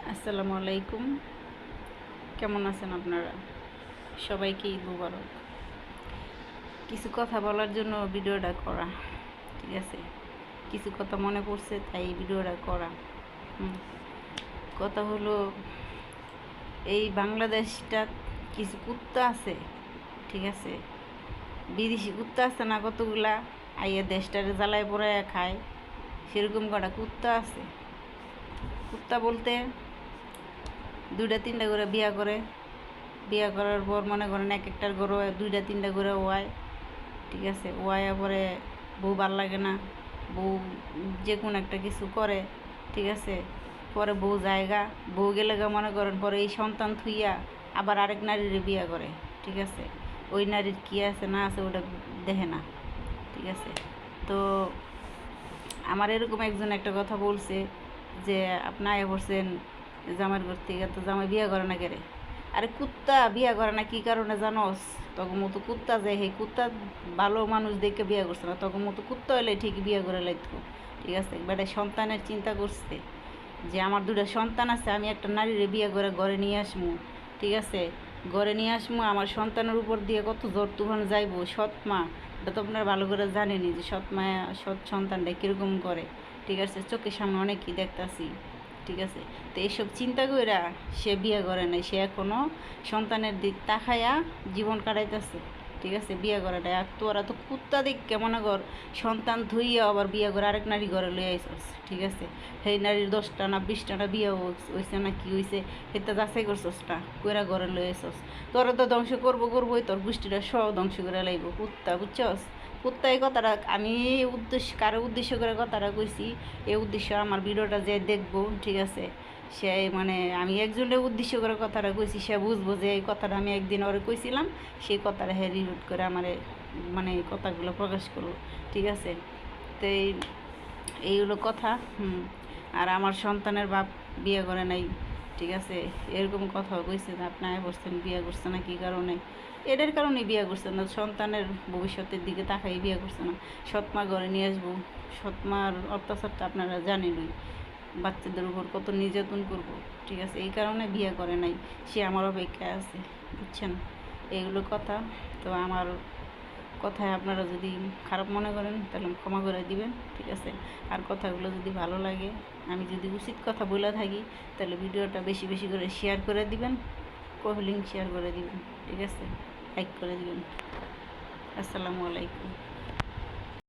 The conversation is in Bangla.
আসসালামু আলাইকুম। কেমন আছেন আপনারা? সবাইকে ঈদ মুবারক। কিছু কথা বলার জন্য ভিডিওটা করা, ঠিক আছে? কিছু কথা মনে পড়ছে তাই ভিডিওটা করা। কথা হলো, এই বাংলাদেশটা কিছু কুত্তা আছে, ঠিক আছে? বিদেশি কুত্তা আছে না কতগুলা, আইয়া দেশটারে জ্বালায় পোড়ায় খায়, সেরকম কটা কুত্তা আছে। কুত্তা বলতে 2-3টা করে বিয়া করে, বিয়া করার পর মনে করেন এক একটার গরু 2-3টা করে ওয়ায়, ঠিক আছে? ওয়াইয়া পরে বউ ভাল লাগে না, বউ যে কোনো একটা কিছু করে, ঠিক আছে? পরে বউ জায়গা, বউ গেলে মনে করেন পরে এই সন্তান থুইয়া আবার আরেক নারীর বিয়া করে, ঠিক আছে? ওই নারীর কী আছে না আছে ওটা দেখে না, ঠিক আছে? তো আমার এরকম একজন একটা কথা বলছে যে আপনি আয়া পড়ছেন জামাইয়ের ঘর থেকে, তো জামাই বিয়া করে না কেরে? আরে কুত্তা বিয়া করে না কি কারণে জানোস? তখন মতো কুত্তা যায়, সেই কুত্তা ভালো মানুষ দেখে বিয়া করছে না, তখন মতো কুত্তা হলে ঠিকই বিয়া করে লাইতো, ঠিক আছে? বেটা সন্তানের চিন্তা করছে যে আমার 2টা সন্তান আছে, আমি একটা নারীরে বিয়ে করে ঘরে নিয়ে আসবো, ঠিক আছে? ঘরে নিয়ে আসবো, আমার সন্তানের উপর দিয়ে কত ঝড় তুফান যাইবো। সৎ মা, এটা তো আপনারা ভালো করে জানেনি যে সৎ মা সৎ সন্তানটা কীরকম করে, ঠিক আছে? চোখের সামনে অনেকই দেখতাছি, ঠিক আছে? তো এইসব চিন্তা কইরা সে বিয়ে করে নাই, সে এখনও সন্তানের দিক তাকাইয়া জীবন কাটাইতেছে, ঠিক আছে? বিয়ে করাটা আর তোরা তো কুত্তা দিক কেমন কর সন্তান ধুইয়া আবার বিয়ে করে আরেক নারী ঘরে লই আইসস, ঠিক আছে? সেই নারীর 10টা না 20টা না বিয়ে হয়েছে না কি হয়েছে সেটা যাচাই করছস না, কইরা ঘরে লই আইসস। তোরা তো ধ্বংস করবোই, তোর গোষ্ঠীটা সব ধ্বংস করে লাইব কুত্তা, বুঝছস? কুত্তা এই কথাটা আমি কারো উদ্দেশ্য করে কথাটা কইছি, এই উদ্দেশ্য আমার ভিডিওটা যে দেখবো, ঠিক আছে? সে মানে আমি একজনের উদ্দেশ্য করে কথাটা কইছি, সে বুঝবো যে এই কথাটা আমি একদিন ওরে কইছিলাম, সেই কথাটা হ্যাঁ রিপিট করে আমার মানে এই কথাগুলো প্রকাশ করলো, ঠিক আছে? তো এই হলো কথা। আর আমার সন্তানের বাপ বিয়ে করে নাই, ঠিক আছে? এরকম কথাও কইছে যে আপনার বসছেন বিয়ে করছে না কী কারণে? এদের কারণেই বিয়ে করছে না, সন্তানের ভবিষ্যতের দিকে তাকাই বিয়ে করছে না। সৎমা ঘরে নিয়ে আসবো, সৎমার অত্যাচারটা আপনারা জানেনই, বাচ্চাদের উপর কত নির্যাতন করব, ঠিক আছে? এই কারণে বিয়ে করে নাই, সে আমার অপেক্ষায় আছে, বুঝছেন? এইগুলো কথা। তো আমার কথায় আপনারা যদি খারাপ মনে করেন তাহলে ক্ষমা করে দিবেন, ঠিক আছে? আর কথাগুলো যদি ভালো লাগে, আমি যদি উচিত কথা বলে থাকি, তাহলে ভিডিওটা বেশি বেশি করে শেয়ার করে দিবেন, লিঙ্ক শেয়ার করে দিবেন, ঠিক আছে? লাইক করে দিবেন। আসসালামু আলাইকুম।